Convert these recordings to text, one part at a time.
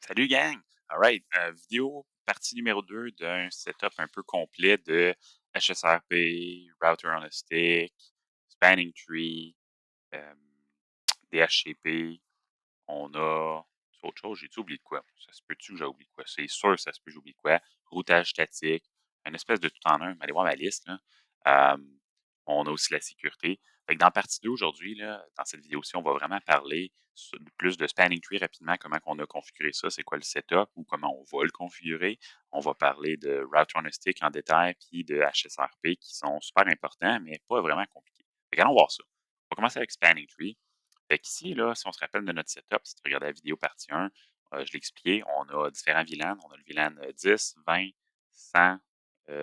Salut gang! Alright, vidéo partie numéro 2 d'un setup un peu complet de HSRP, Router on a Stick, Spanning Tree, hem, DHCP. On a autre chose, j'ai-tu oublié de quoi? Ça se peut-tu que j'ai oublié de quoi? C'est sûr, ça se peut que j'ai oublié de quoi. Routage statique, une espèce de tout en un. Allez voir ma liste, là. On a aussi la sécurité. Fait que dans partie 2 aujourd'hui, là, dans cette vidéo-ci, on va vraiment parler plus de Spanning Tree rapidement, comment on a configuré ça, c'est quoi le setup ou comment on va le configurer. On va parler de Router on a Stick en détail, puis de HSRP qui sont super importants, mais pas vraiment compliqués. Fait qu'allons voir ça. On va commencer avec Spanning Tree. Fait qu'ici, là, si on se rappelle de notre setup, si tu regardes la vidéo partie 1, je l'ai expliqué, on a différents VLAN. On a le VLAN 10, 20, 100,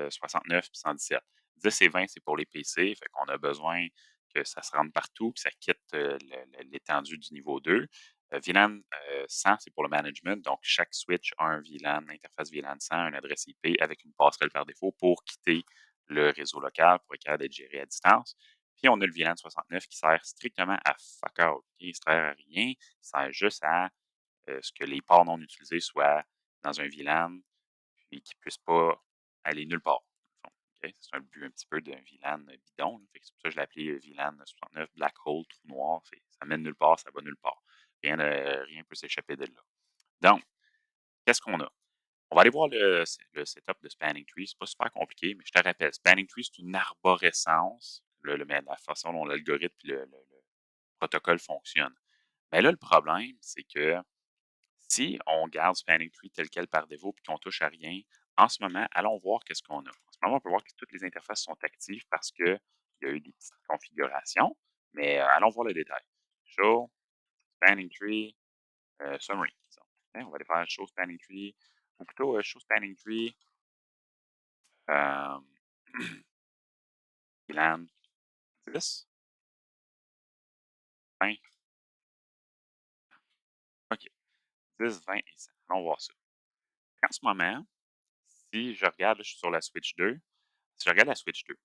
69 puis 117. 10 et 20, c'est pour les PC. Fait qu'on a besoin que ça se rende partout, que ça quitte l'étendue du niveau 2. VLAN 100, c'est pour le management. Donc, chaque switch a un VLAN, interface VLAN 100, une adresse IP avec une passerelle par défaut pour quitter le réseau local pour être capable d'être géré à distance. Puis on a le VLAN 69 qui sert strictement à fuck out. Il ne sert à rien. Il sert juste à ce que les ports non utilisés soient dans un VLAN puis qu'ils ne puissent pas aller nulle part. Okay? C'est un but un petit peu d'un VLAN bidon. C'est pour ça que je l'ai appelé VLAN 69 Black Hole, trou noir. Ça mène nulle part, ça va nulle part. Rien ne peut s'échapper de là. Donc, qu'est-ce qu'on a? On va aller voir le setup de Spanning Tree. C'est pas super compliqué, mais je te rappelle, Spanning Tree, c'est une arborescence, la façon dont l'algorithme et le protocole fonctionnent. Mais là, le problème, c'est que si on garde Spanning Tree tel quel par défaut et qu'on touche à rien, en ce moment, allons voir qu'est-ce qu'on a. En ce moment, on peut voir que toutes les interfaces sont actives parce qu'il y a eu des petites configurations, mais allons voir le détail. Show, Spanning Tree, Summary, disons. Hein, on va aller faire Show Spanning Tree, ou plutôt Show Spanning Tree, euh, VLAN 10, 20, OK, 10, 20 et 100. Allons voir ça. En ce moment, si je regarde, là, je suis sur la Switch 2. Si je regarde la Switch 2,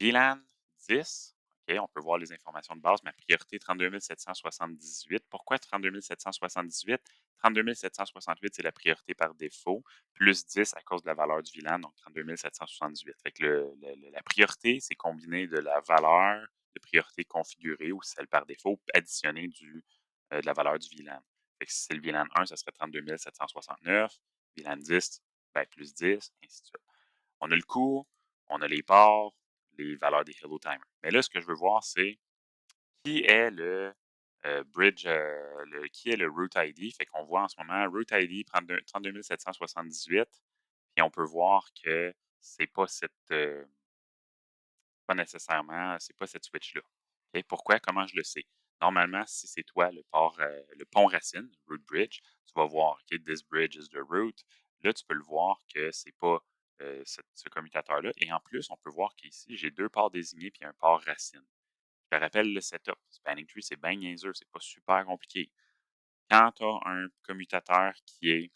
VLAN 10, OK, on peut voir les informations de base. Ma priorité, 32 778. Pourquoi 32 778? 32 768, c'est la priorité par défaut, plus 10 à cause de la valeur du VLAN, donc 32 778. Fait que la priorité, c'est combiné de la valeur de priorité configurée ou celle par défaut, additionnée de la valeur du VLAN. Fait que si c'est le VLAN 1, ça serait 32 769. VLAN 10, ben, plus 10, ainsi de suite. On a le coût, on a les ports, les valeurs des hello timers. Mais là, ce que je veux voir, c'est qui est le bridge, qui est le root ID. Fait qu'on voit en ce moment root ID 32 778. Puis on peut voir que c'est pas pas nécessairement, c'est pas cette switch-là. OK? Pourquoi? Comment je le sais? Normalement, si c'est toi le pont racine, root bridge, tu vas voir, OK, this bridge is the root. Là, tu peux le voir que c'est pas ce commutateur-là. Et en plus, on peut voir qu'ici, j'ai deux ports désignés puis un port racine. Je te rappelle le setup. Spanning tree, c'est bien niaiseux, c'est pas super compliqué. Quand tu as un commutateur qui est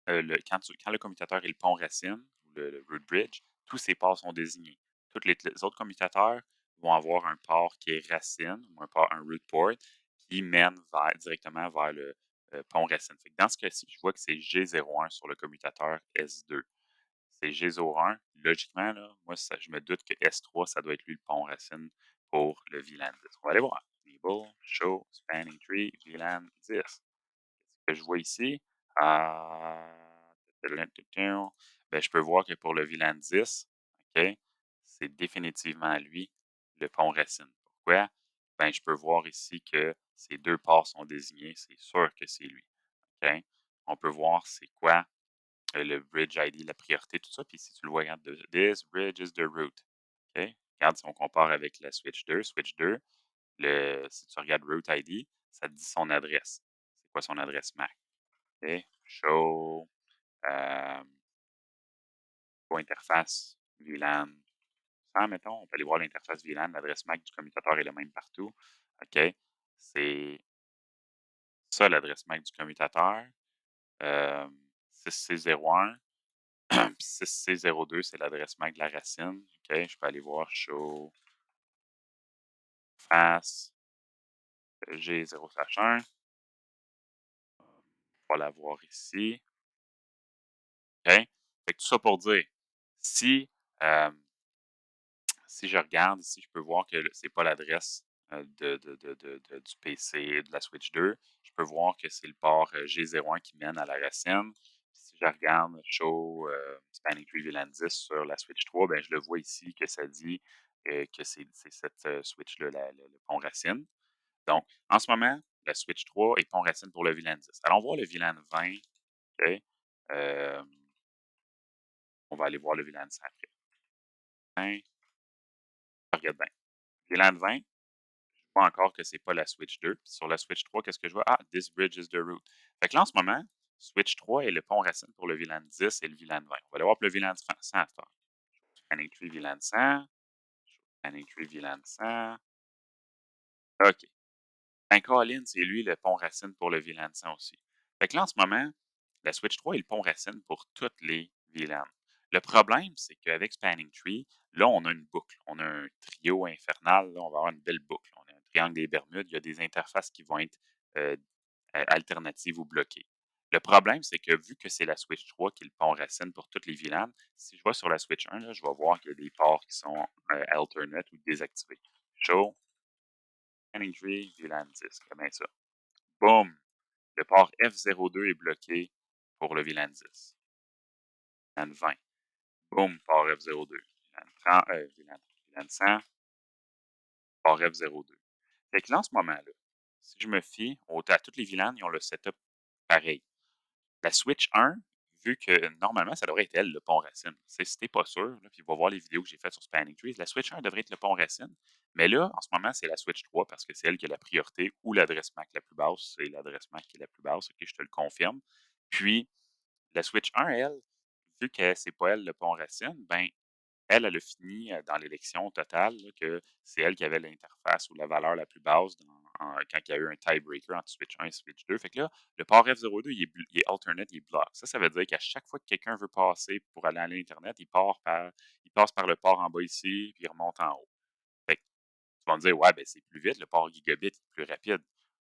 quand le commutateur est le pont racine, ou le root bridge, tous ces ports sont désignés. Tous les autres commutateurs vont avoir un port qui est racine, ou un root port, qui mène directement vers le pont racine. Fait que dans ce cas-ci, je vois que c'est G01 sur le commutateur S2. C'est G01. Logiquement, là, moi, je me doute que S3, ça doit être lui le pont racine pour le VLAN 10. On va aller voir. Enable, show, spanning tree, VLAN 10. Que je vois ici, ben, je peux voir que pour le VLAN 10, OK, c'est définitivement lui, le pont racine. Pourquoi? Ben, je peux voir ici que ces deux ports sont désignés. C'est sûr que c'est lui. OK? On peut voir c'est quoi le bridge ID, la priorité, tout ça. Puis si tu le vois, regarde, this bridge is the root. OK? Regarde, si on compare avec la Switch 2, si tu regardes root ID, ça te dit son adresse. C'est quoi son adresse MAC? OK? Show, euh, interface VLAN 100, mettons. On peut aller voir l'interface VLAN. L'adresse MAC du commutateur est la même partout. OK? C'est ça l'adresse MAC du commutateur. Euh, 6C01. Puis 6C02, c'est l'adresse MAC de la racine. OK? Je peux aller voir show face G0/1. On va la voir ici. OK? Fait que tout ça pour dire, si, euh, si je regarde ici, je peux voir que c'est pas l'adresse du PC de la Switch 2. Je peux voir que c'est le port G01 qui mène à la racine. Si je regarde Show Spanning Tree VLAN 10 sur la Switch 3, ben, je le vois ici que ça dit que c'est cette Switch-là, le pont racine. Donc, en ce moment, la Switch 3 est pont racine pour le VLAN 10. Allons voir le VLAN 20. OK? Euh, on va aller voir le VLAN 100 après. 20, regarde bien. VLAN 20, je vois encore que c'est pas la Switch 2. Puis sur la Switch 3, qu'est-ce que je vois? Ah, this bridge is the root. Fait que là, en ce moment, Switch 3 est le pont racine pour le VLAN 10 et le VLAN 20. On va aller voir pour le VLAN 100 à faire. Spanning Tree VLAN 100. Spanning Tree VLAN 100. OK. Ben, Colin, c'est lui le pont racine pour le VLAN 100 aussi. Fait que là, en ce moment, la Switch 3 est le pont racine pour toutes les VLAN. Le problème, c'est qu'avec Spanning Tree, là, on a une boucle. On a un trio infernal. Là, on va avoir une belle boucle. On a un triangle des Bermudes. Il y a des interfaces qui vont être euh, alternatives ou bloquées. Le problème, c'est que vu que c'est la Switch 3 qui est le pont racine pour toutes les VLAN, si je vais sur la Switch 1, là, je vais voir qu'il y a des ports qui sont alternate ou désactivés. Show, Spanning Tree, VLAN 10. Comme ça. Boom! Le port F02 est bloqué pour le VLAN 10. VLAN 20. Boom! Port F02. VLAN 30, VLAN 100, port F02. Fait que là, en ce moment-là, si je me fie à toutes les VLAN, ils ont le setup pareil. La Switch 1, vu que normalement, ça devrait être elle, le pont racine. Si t'es pas sûr, là, puis va voir les vidéos que j'ai faites sur Spanning Trees, la Switch 1 devrait être le pont racine. Mais là, en ce moment, c'est la Switch 3 parce que c'est elle qui a la priorité ou l'adresse MAC la plus basse. C'est l'adresse MAC qui est la plus basse. OK, je te le confirme. Puis, la Switch 1, elle, vu que c'est pas elle le pont racine, ben, elle a fini dans l'élection totale là, que c'est elle qui avait l'interface ou la valeur la plus basse quand il y a eu un tiebreaker entre Switch 1 et Switch 2. Fait que là, le port F02, il est alternate, il est block. Ça veut dire qu'à chaque fois que quelqu'un veut passer pour aller à l'Internet, il passe par le port en bas ici, puis il remonte en haut. Fait que tu vas me dire, ouais, ben c'est plus vite, le port gigabit est plus rapide.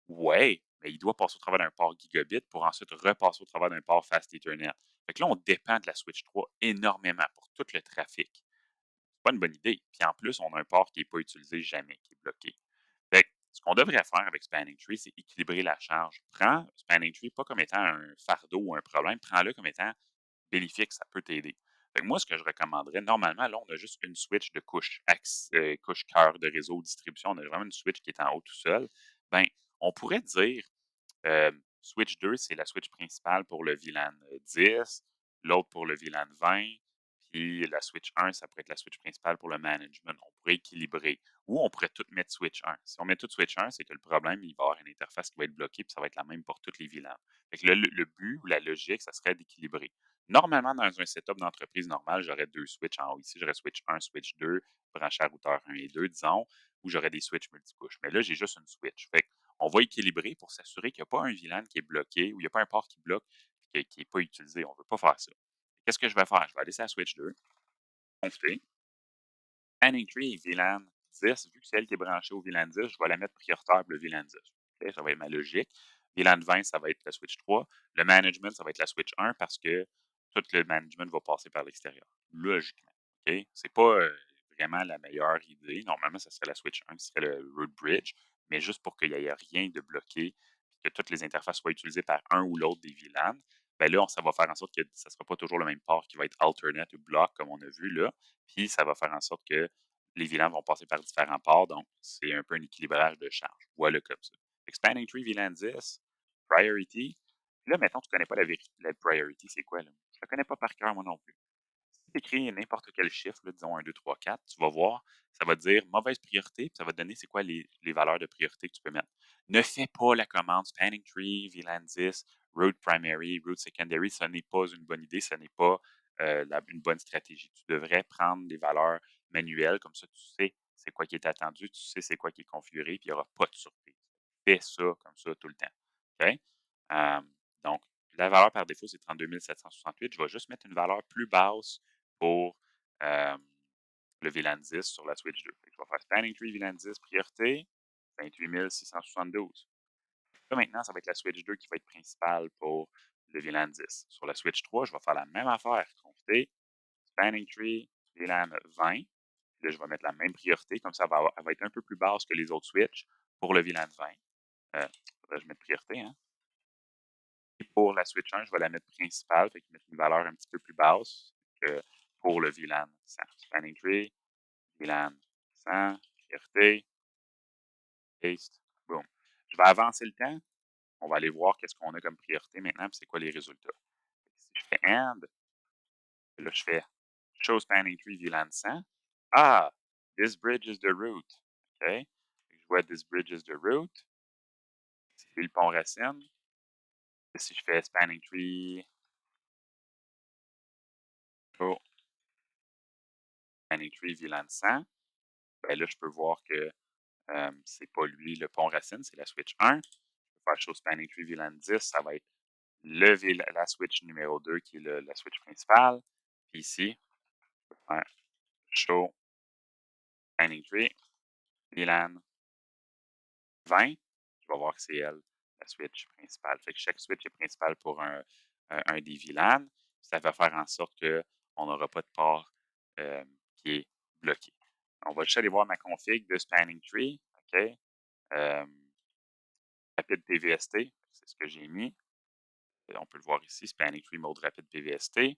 Ouais, mais il doit passer au travers d'un port gigabit pour ensuite repasser au travers d'un port fast Ethernet. Fait que là, on dépend de la Switch 3 énormément pour tout le trafic. C'est pas une bonne idée. Puis en plus, on a un port qui n'est pas utilisé jamais, qui est bloqué. Fait que ce qu'on devrait faire avec Spanning Tree, c'est équilibrer la charge. Prends Spanning Tree pas comme étant un fardeau ou un problème, prends-le comme étant bénéfique, ça peut t'aider. Fait que moi, ce que je recommanderais, normalement, là, on a juste une switch de couche cœur de réseau distribution. On a vraiment une switch qui est en haut tout seul. Ben, on pourrait dire Switch 2, c'est la switch principale pour le VLAN 10, l'autre pour le VLAN 20, puis la Switch 1, ça pourrait être la switch principale pour le management. On pourrait équilibrer. Ou on pourrait tout mettre Switch 1. Si on met tout Switch 1, c'est que le problème, il va y avoir une interface qui va être bloquée, puis ça va être la même pour toutes les VLAN. Fait que le but ou la logique, ça serait d'équilibrer. Normalement, dans un setup d'entreprise normal, j'aurais deux switches en haut ici. J'aurais Switch 1, Switch 2, branché à routeur 1 et 2, disons, ou j'aurais des switches multicouches. Mais là, j'ai juste une switch. Fait on va équilibrer pour s'assurer qu'il n'y a pas un VLAN qui est bloqué ou il n'y a pas un port qui bloque et qui n'est pas utilisé. On ne veut pas faire ça. Qu'est-ce que je vais faire? Je vais aller sur la Switch 2, config, Spanning Tree et VLAN 10, vu que c'est elle qui est branchée au VLAN 10, je vais la mettre prioritaire pour le VLAN 10. Okay? Ça va être ma logique. VLAN 20, ça va être la Switch 3. Le management, ça va être la Switch 1 parce que tout le management va passer par l'extérieur. Logiquement. Okay? C'est pas vraiment la meilleure idée. Normalement, ça serait la Switch 1 qui serait le root bridge, mais juste pour qu'il n'y ait rien de bloqué et que toutes les interfaces soient utilisées par un ou l'autre des VLAN, ben là, ça va faire en sorte que ça ne sera pas toujours le même port qui va être alternate ou block, comme on a vu là. Puis ça va faire en sorte que les VLAN vont passer par différents ports, donc c'est un peu un équilibrage de charge. Voilà comme ça. Expanding Tree VLAN 10, Priority. Là, mettons, tu ne connais pas la priority, c'est quoi? Là? Je ne la connais pas par cœur, moi non plus. Si tu écris n'importe quel chiffre, là, disons 1, 2, 3, 4, tu vas voir, ça va te dire mauvaise priorité, puis ça va te donner c'est quoi les valeurs de priorité que tu peux mettre. Ne fais pas la commande Spanning Tree, VLAN 10, Root Primary, Root Secondary, ce n'est pas une bonne idée, ce n'est pas une bonne stratégie. Tu devrais prendre des valeurs manuelles, comme ça tu sais c'est quoi qui est attendu, tu sais c'est quoi qui est configuré, puis il n'y aura pas de surprise. Fais ça comme ça tout le temps. OK? Euh, donc, la valeur par défaut, c'est 32 768. Je vais juste mettre une valeur plus basse pour le VLAN 10 sur la Switch 2. Fait que je vais faire Spanning Tree VLAN 10 priorité, 28 672. Là, maintenant, ça va être la switch 2 qui va être principale pour le VLAN 10. Sur la switch 3, je vais faire la même affaire. Config, spanning tree, VLAN 20. Là, je vais mettre la même priorité, comme ça, elle va être un peu plus basse que les autres switches pour le VLAN 20. Faudrait que je mette priorité, hein? Et pour la switch 1, je vais la mettre principale, fait que mettre une valeur un petit peu plus basse que pour le VLAN 100. Spanning tree, VLAN 100, priorité, paste, boom. Je vais avancer le temps. On va aller voir qu'est-ce qu'on a comme priorité maintenant, puis c'est quoi les résultats. Si je fais AND, là, je fais Show Spanning Tree VLAN 100. Ah, this bridge is the root. OK. Je vois this bridge is the root. C'est le pont racine. Si je fais Spanning Tree, Show Spanning Tree VLAN 100, ben là, je peux voir que c'est pas lui le pont racine, c'est la switch 1. Je peux faire Show Spanning Tree VLAN 10, ça va être la switch numéro 2 qui est la switch principale. Puis ici, je peux faire Show Spanning Tree VLAN 20. Je vais voir que c'est elle, la switch principale. Fait que chaque switch est principale pour un des VLAN. Ça va faire en sorte qu'on n'aura pas de port qui est bloqué. On va juste aller voir ma config de Spanning Tree. OK. Euh, rapide PVST, c'est ce que j'ai mis. On peut le voir ici, Spanning Tree Mode Rapide PVST.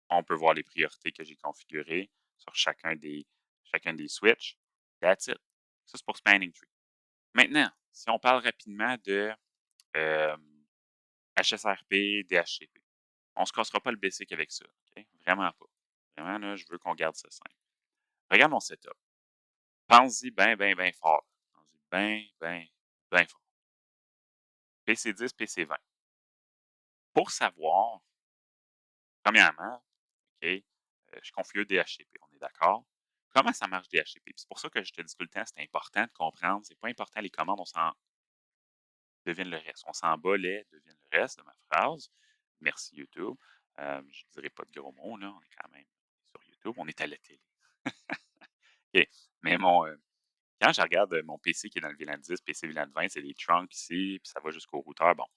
On peut voir les priorités que j'ai configurées sur chacun des switches. That's it. Ça, c'est pour Spanning Tree. Maintenant, si on parle rapidement de HSRP, DHCP, on ne se cassera pas le basic avec ça. Okay? Vraiment pas. Vraiment, là, je veux qu'on garde ça simple. Regarde mon setup. Pense-y bien fort. Pense-y bien fort. PC10, PC20. Pour savoir, premièrement, OK, je configure DHCP, on est d'accord? Comment ça marche DHCP? C'est pour ça que je te dis tout le temps, c'est important de comprendre. C'est pas important les commandes, on s'en devine le reste. On s'en bat les devine le reste de ma phrase. Merci YouTube. Je ne dirai pas de gros mots, là. On est quand même sur YouTube. On est à la télé. OK. Mais quand je regarde mon PC qui est dans le VLAN 10, PC VLAN 20, c'est des trunks ici, puis ça va jusqu'au routeur. Bon,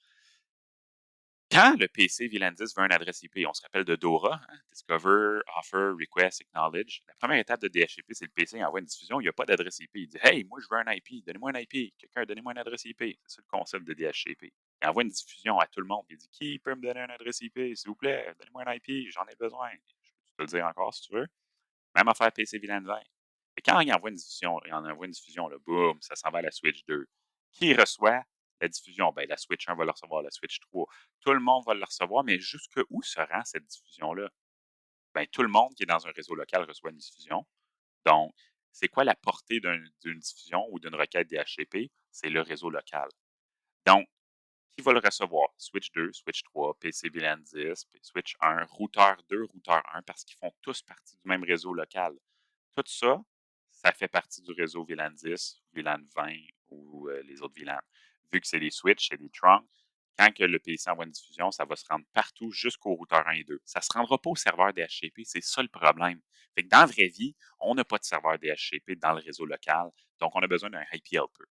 quand le PC VLAN 10 veut une adresse IP, on se rappelle de DORA, hein, Discover, Offer, Request, Acknowledge. La première étape de DHCP, c'est le PC envoie une diffusion, il n'y a pas d'adresse IP. Il dit Hey, moi je veux un IP, donnez-moi un IP. Quelqu'un, donnez-moi une adresse IP. C'est ça le concept de DHCP. Il envoie une diffusion à tout le monde. Il dit Qui peut me donner une adresse IP, s'il vous plaît, donnez-moi un IP, j'en ai besoin. Je peux te le dire encore si tu veux. Même affaire PC VLAN 20. Et quand il envoie une diffusion, là, boum, ça s'en va à la switch 2. Qui reçoit la diffusion? Ben, la switch 1 va le recevoir, la switch 3. Tout le monde va le recevoir, mais jusqu'où se rend cette diffusion-là? Ben, tout le monde qui est dans un réseau local reçoit une diffusion. Donc, c'est quoi la portée d'une diffusion ou d'une requête DHCP? C'est le réseau local. Donc, qui va le recevoir? Switch 2, Switch 3, PC VLAN 10, Switch 1, routeur 2, routeur 1, parce qu'ils font tous partie du même réseau local. Tout ça, ça fait partie du réseau VLAN 10, VLAN 20 ou les autres VLAN. Vu que c'est des switches, c'est des trunks, quand que le PC envoie une diffusion, ça va se rendre partout jusqu'au routeur 1 et 2. Ça ne se rendra pas au serveur DHCP, c'est ça le problème. Fait que dans la vraie vie, on n'a pas de serveur DHCP dans le réseau local, donc on a besoin d'un IP helper.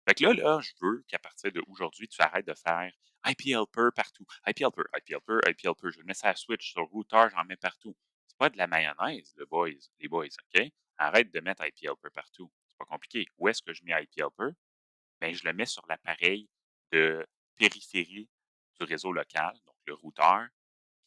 Fait que là, je veux qu'à partir d'aujourd'hui, tu arrêtes de faire IP helper partout. IP helper, IP helper, IP helper. Je le mets sur la switch, sur le routeur, j'en mets partout. C'est pas de la mayonnaise, les boys, OK? Arrête de mettre IP helper partout. C'est pas compliqué. Où est-ce que je mets IP helper? Ben, je le mets sur l'appareil de périphérie du réseau local, donc le routeur,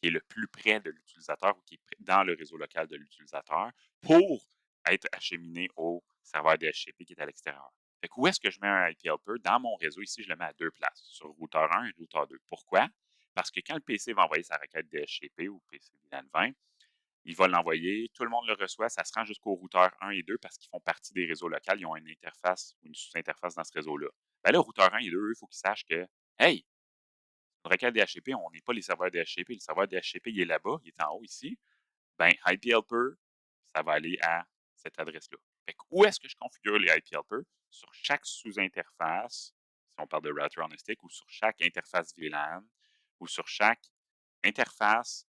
qui est le plus près de l'utilisateur ou qui est dans le réseau local de l'utilisateur pour être acheminé au serveur DHCP qui est à l'extérieur. Fait que où est-ce que je mets un IP helper? Dans mon réseau, ici, je le mets à deux places, sur le routeur 1 et le routeur 2. Pourquoi? Parce que quand le PC va envoyer sa requête DHCP ou PC VLAN 20, il va l'envoyer, tout le monde le reçoit, ça se rend jusqu'au routeur 1 et 2 parce qu'ils font partie des réseaux locaux, ils ont une interface ou une sous-interface dans ce réseau-là. Ben là, routeur 1 et 2, il faut qu'ils sachent que, hey, une requête DHCP, on n'est pas les serveurs DHCP. Le serveur DHCP, il est là-bas, il est en haut ici. Ben, IP Helper, ça va aller à cette adresse-là. Fait que où est-ce que je configure les IP Helper? Sur chaque sous-interface, si on parle de router on a stick, ou sur chaque interface VLAN, ou sur chaque interface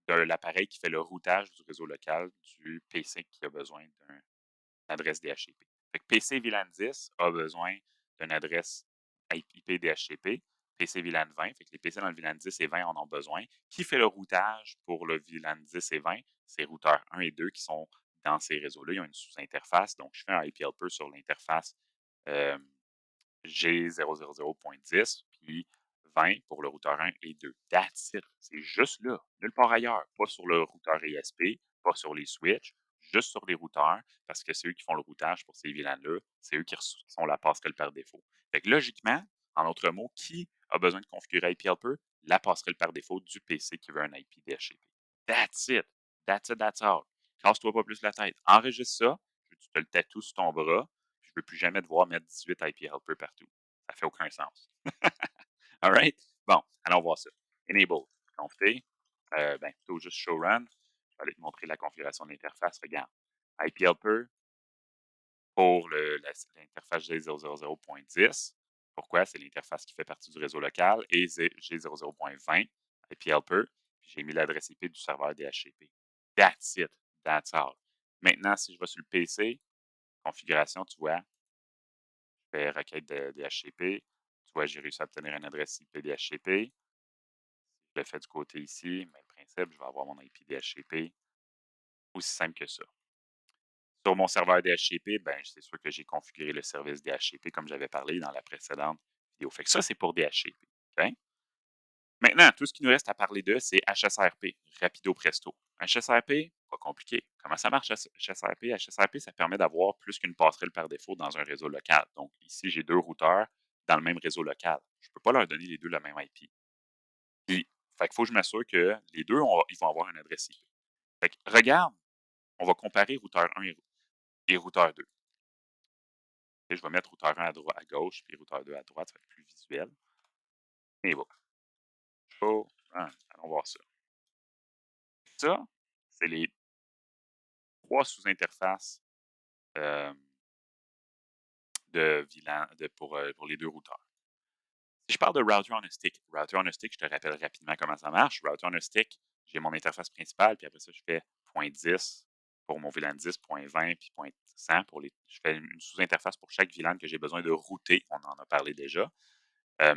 de l'appareil qui fait le routage du réseau local du PC qui a besoin d'une adresse DHCP. Fait que PC VLAN 10 a besoin d'une adresse IP DHCP, PC VLAN 20, fait que les PC dans le VLAN 10 et 20 en ont besoin. Qui fait le routage pour le VLAN 10 et 20? C'est routeurs 1 et 2 qui sont dans ces réseaux-là. Ils ont une sous-interface. Donc, je fais un IP helper sur l'interface euh, G000.10, puis 20 pour le routeur 1 et 2. That's it. C'est juste là, nulle part ailleurs. Pas sur le routeur ESP, pas sur les switches, juste sur les routeurs, parce que c'est eux qui font le routage pour ces VLAN-là. C'est eux qui sont la passerelle par défaut. Fait que logiquement, en d'autres mots, qui a besoin de configurer IP Helper? La passerelle par défaut du PC qui veut un IP DHCP. That's it. That's it, that's all. Casse-toi pas plus la tête. Enregistre ça. Tu te le tatoues sur ton bras. Je ne veux plus jamais devoir mettre 18 IP Helper partout. Ça fait aucun sens. All right? Bon, allons voir ça. Enable. Conf T. Plutôt juste show run. Je vais aller te montrer la configuration de l'interface. Regarde. IP Helper pour l'interface G000.10. Pourquoi? C'est l'interface qui fait partie du réseau local. Et G00.20, IP Helper. Puis j'ai mis l'adresse IP du serveur DHCP. That's it. That's all. Maintenant, si je vais sur le PC, configuration, tu vois, je fais requête de DHCP. Tu vois, j'ai réussi à obtenir une adresse IP DHCP. Je le fais du côté ici, même principe, je vais avoir mon IP DHCP. Aussi simple que ça. Sur mon serveur DHCP, c'est sûr que j'ai configuré le service DHCP comme j'avais parlé dans la précédente vidéo. Fait que ça, c'est pour DHCP. Okay? Maintenant, tout ce qui nous reste à parler de, c'est HSRP, rapido presto. HSRP, pas compliqué. Comment ça marche HSRP? HSRP, ça permet d'avoir plus qu'une passerelle par défaut dans un réseau local. Donc ici, j'ai deux routeurs dans le même réseau local. Je ne peux pas leur donner les deux le même IP. Puis, fait qu'il faut que je m'assure que les deux, ils vont avoir une adresse IP. Fait que, regarde, on va comparer routeur 1 et routeur 2. Et je vais mettre routeur 1 à gauche, puis routeur 2 à droite, ça va être plus visuel. Et voilà. Allons voir ça. Ça, c'est les trois sous-interfaces euh, de VLAN pour les deux routeurs. Si je parle de Router on a Stick, je te rappelle rapidement comment ça marche. Router on a Stick, j'ai mon interface principale, puis après ça, je fais .10 pour mon VLAN 10, .20, puis .100 pour les. Je fais une sous-interface pour chaque VLAN que j'ai besoin de router. On en a parlé déjà.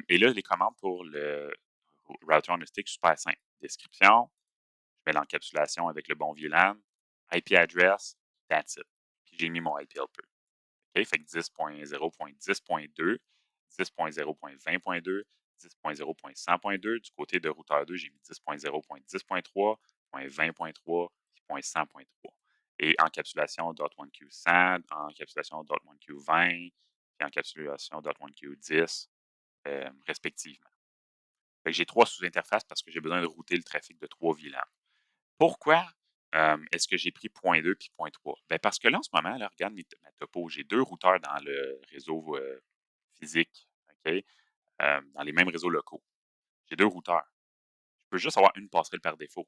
Et là, les commandes pour le Router on a Stick, super simple. Description, je mets l'encapsulation avec le bon VLAN, IP address, that's it. Puis j'ai mis mon IP helper. OK? Fait que 10.0.10.2, 10.0.20.2, 10.0.100.2. Du côté de routeur 2, j'ai mis 10.0.10.3, .20.3 et .100.3. Et encapsulation .1Q100, encapsulation .1Q20, puis encapsulation .1Q10, respectivement. Fait que j'ai trois sous-interfaces parce que j'ai besoin de router le trafic de trois VLAN. Pourquoi est-ce que j'ai pris point 2 puis point 3? Ben parce que là, en ce moment, là, regarde ma topo. J'ai deux routeurs dans le réseau physique, OK? Dans les mêmes réseaux locaux. J'ai deux routeurs. Je peux juste avoir une passerelle par défaut.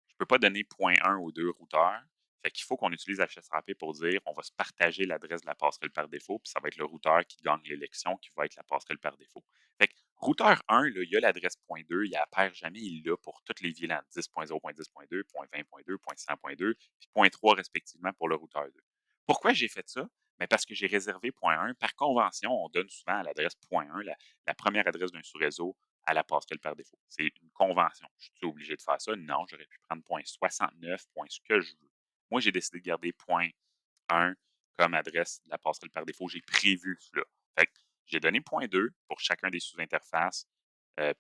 Je ne peux pas donner point 1 aux deux routeurs. Fait qu'il faut qu'on utilise HSRP pour dire on va se partager l'adresse de la passerelle par défaut, puis ça va être le routeur qui gagne l'élection qui va être la passerelle par défaut. Fait que routeur 1, là, il a l'adresse point 2, il ne perd jamais, il l'a pour toutes les VLAN 10.0.10.2, .20.2, .100.2, puis point 3 respectivement pour le routeur 2. Pourquoi j'ai fait ça? Mais parce que j'ai réservé point 1. Par convention, on donne souvent à l'adresse point 1 la première adresse d'un sous-réseau à la passerelle par défaut. C'est une convention. Je suis obligé de faire ça? Non, j'aurais pu prendre point 69, point ce que je veux. Moi, j'ai décidé de garder point 1 comme adresse de la passerelle par défaut. J'ai prévu cela. Fait que j'ai donné point 2 pour chacun des sous-interfaces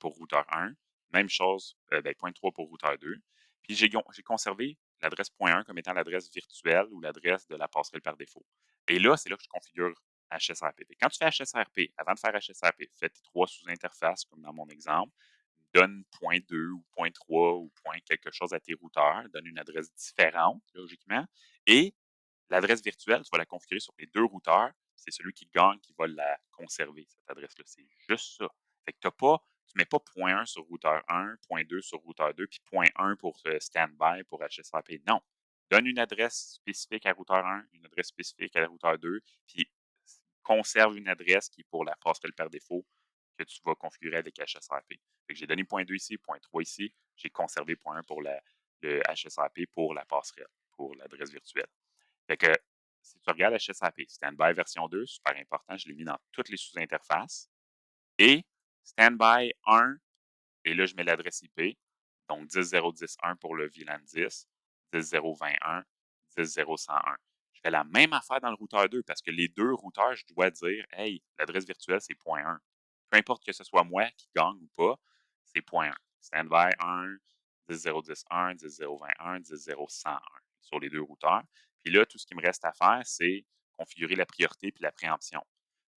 pour routeur 1. Même chose, point 3 pour routeur 2. Puis j'ai conservé l'adresse point 1 comme étant l'adresse virtuelle ou l'adresse de la passerelle par défaut. Et là, c'est là que je configure HSRP. Quand tu fais HSRP, avant de faire HSRP, fais tes trois sous-interfaces, comme dans mon exemple, donne point 2 ou point 3 ou point quelque chose à tes routeurs, donne une adresse différente, logiquement, et l'adresse virtuelle, tu vas la configurer sur les deux routeurs. C'est celui qui gagne qui va la conserver, cette adresse-là. C'est juste ça. Fait que tu ne mets pas point 1 sur routeur 1, point 2 sur routeur 2, puis point 1 pour standby, pour HSRP. Non. Donne une adresse spécifique à routeur 1, une adresse spécifique à routeur 2, puis conserve une adresse qui est pour la passerelle par défaut que tu vas configurer avec HSRP. Fait que j'ai donné point 2 ici, point 3 ici. J'ai conservé point 1 pour le HSRP pour la passerelle, pour l'adresse virtuelle. Fait que si tu regardes HSAP, Standby version 2, super important, je l'ai mis dans toutes les sous-interfaces. Et standby 1, et là, je mets l'adresse IP. Donc, 10.0.10.1 pour le VLAN 10, 10.0.21, 10.0.101. Je fais la même affaire dans le routeur 2 parce que les deux routeurs, je dois dire, hey, l'adresse virtuelle, c'est .1. Peu importe que ce soit moi qui gagne ou pas, c'est .1. Standby 1, 10.0.10.1, 10.0.21, 10.0.101 sur les deux routeurs. Puis là, tout ce qui me reste à faire, c'est configurer la priorité puis la préemption.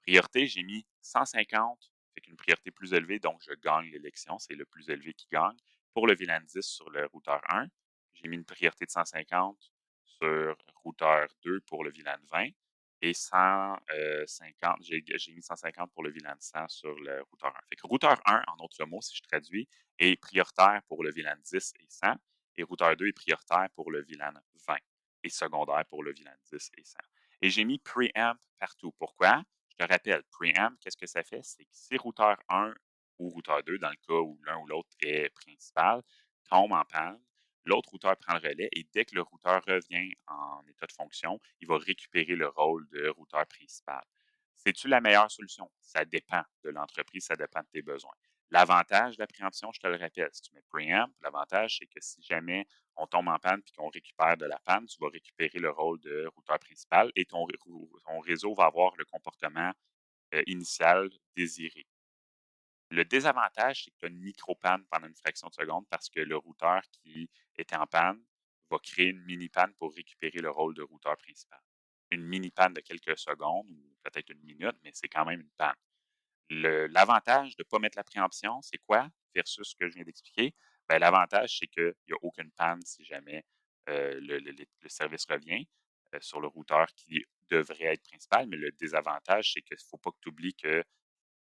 Priorité, j'ai mis 150, fait qu'une priorité plus élevée, donc je gagne l'élection, c'est le plus élevé qui gagne. Pour le VLAN 10 sur le routeur 1, j'ai mis une priorité de 150 sur routeur 2 pour le VLAN 20 et 150, j'ai mis 150 pour le VLAN 100 sur le routeur 1. Fait que routeur 1, en d'autres mots, si je traduis, est prioritaire pour le VLAN 10 et 100 et routeur 2 est prioritaire pour le VLAN 20 et secondaire pour le VLAN 10 et 100. Et j'ai mis preamp partout. Pourquoi? Je te rappelle, preamp, qu'est-ce que ça fait? C'est que si routeur 1 ou routeur 2, dans le cas où l'un ou l'autre est principal, tombe en panne, l'autre routeur prend le relais et dès que le routeur revient en état de fonction, il va récupérer le rôle de routeur principal. C'est-tu la meilleure solution? Ça dépend de l'entreprise, ça dépend de tes besoins. L'avantage de la préemption, je te le rappelle, si tu mets preamp, l'avantage, c'est que si jamais on tombe en panne puis qu'on récupère de la panne, tu vas récupérer le rôle de routeur principal et ton réseau va avoir le comportement initial désiré. Le désavantage, c'est que tu as une micro-panne pendant une fraction de seconde parce que le routeur qui était en panne va créer une mini-panne pour récupérer le rôle de routeur principal. Une mini-panne de quelques secondes ou peut-être une minute, mais c'est quand même une panne. L'avantage de ne pas mettre la préemption, c'est quoi? Versus ce que je viens d'expliquer. Ben, l'avantage, c'est qu'il n'y a aucune panne si jamais le service revient sur le routeur qui devrait être principal. Mais le désavantage, c'est qu'il ne faut pas que tu oublies que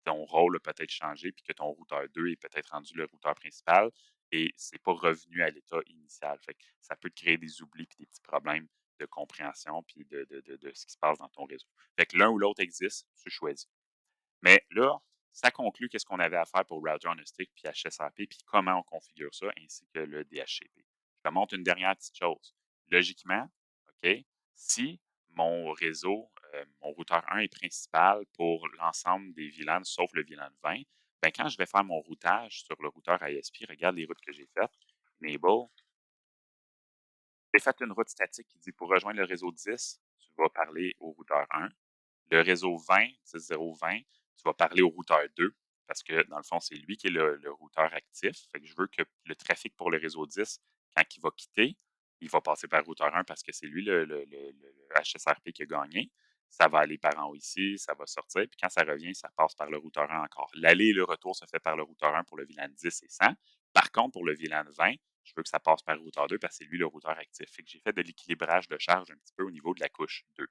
ton rôle a peut-être changé puis que ton routeur 2 est peut-être rendu le routeur principal et c'est pas revenu à l'état initial. Fait que ça peut te créer des oublis puis des petits problèmes de compréhension puis de ce qui se passe dans ton réseau. Fait que l'un ou l'autre existe, tu choisis. Mais là, ça conclut qu'est-ce qu'on avait à faire pour Router on a Stick puis HSAP puis comment on configure ça ainsi que le DHCP. Je te montre une dernière petite chose. Logiquement, OK, si mon réseau, mon routeur 1 est principal pour l'ensemble des VLAN sauf le VLAN 20, ben quand je vais faire mon routage sur le routeur ISP, regarde les routes que j'ai faites. Enable, j'ai fait une route statique qui dit pour rejoindre le réseau 10, tu vas parler au routeur 1. Le réseau 20, 10.0.20, tu vas parler au routeur 2 parce que dans le fond, c'est lui qui est le routeur actif. Fait que je veux que le trafic pour le réseau 10, quand il va quitter, il va passer par le routeur 1 parce que c'est lui le HSRP qui a gagné. Ça va aller par en haut ici, ça va sortir. Puis quand ça revient, ça passe par le routeur 1 encore. L'aller et le retour se fait par le routeur 1 pour le VLAN 10 et 100. Par contre, pour le VLAN 20, je veux que ça passe par le routeur 2 parce que c'est lui le routeur actif. Fait que j'ai fait de l'équilibrage de charge un petit peu au niveau de la couche 2.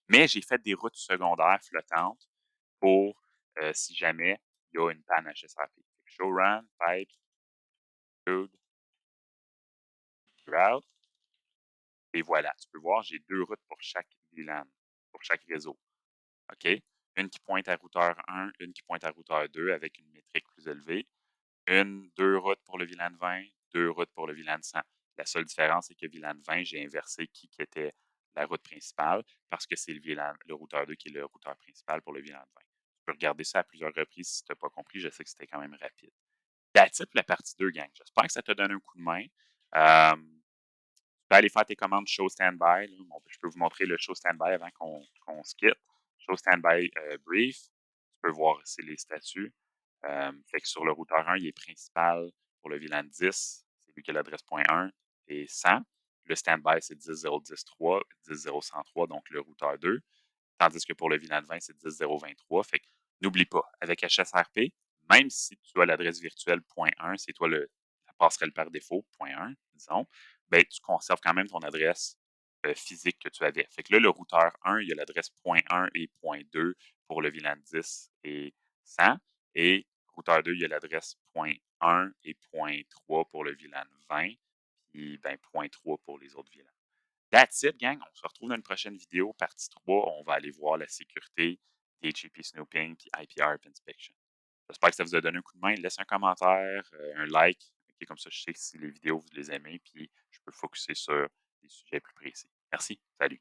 Mais j'ai fait des routes secondaires flottantes pour si jamais il y a une panne HSRP. Show run, pipe, code, route. Et voilà, tu peux voir, j'ai deux routes pour chaque VLAN, pour chaque réseau. OK? Une qui pointe à routeur 1, une qui pointe à routeur 2 avec une métrique plus élevée. Deux routes pour le VLAN 20, deux routes pour le VLAN 100. La seule différence, c'est que VLAN 20, j'ai inversé qui était la route principale parce que c'est le routeur 2 qui est le routeur principal pour le VLAN 20. Tu peux regarder ça à plusieurs reprises si tu n'as pas compris. Je sais que c'était quand même rapide. That's it pour la partie 2, gang. J'espère que ça t'a donné un coup de main. Tu peux aller faire tes commandes Show Standby. Là. Bon, je peux vous montrer le Show Standby avant qu'on se quitte. Show Standby Brief. Tu peux voir ici les statuts. Fait que sur le routeur 1, il est principal pour le VLAN 10. C'est lui qui a l'adresse .1 et 100. Le standby, c'est 10.0.10.3, 10.0.103, donc le routeur 2. Tandis que pour le VLAN 20, c'est 10.0.23. Fait que n'oublie pas, avec HSRP, même si tu as l'adresse virtuelle .1, c'est toi la passerelle par défaut, .1, disons, ben, tu conserves quand même ton adresse physique que tu avais. Fait que là, le routeur 1, il y a l'adresse .1 et .2 pour le VLAN 10 et 100. Et routeur 2, il y a l'adresse .1 et .3 pour le VLAN 20, puis ben, .3 pour les autres VLAN. That's it, gang. On se retrouve dans une prochaine vidéo, partie 3. On va aller voir la sécurité, DHCP snooping puis IPRP inspection. J'espère que ça vous a donné un coup de main. Laisse un commentaire, un like. Ok, comme ça, je sais que si les vidéos, vous les aimez, puis je peux focuser sur des sujets plus précis. Merci. Salut.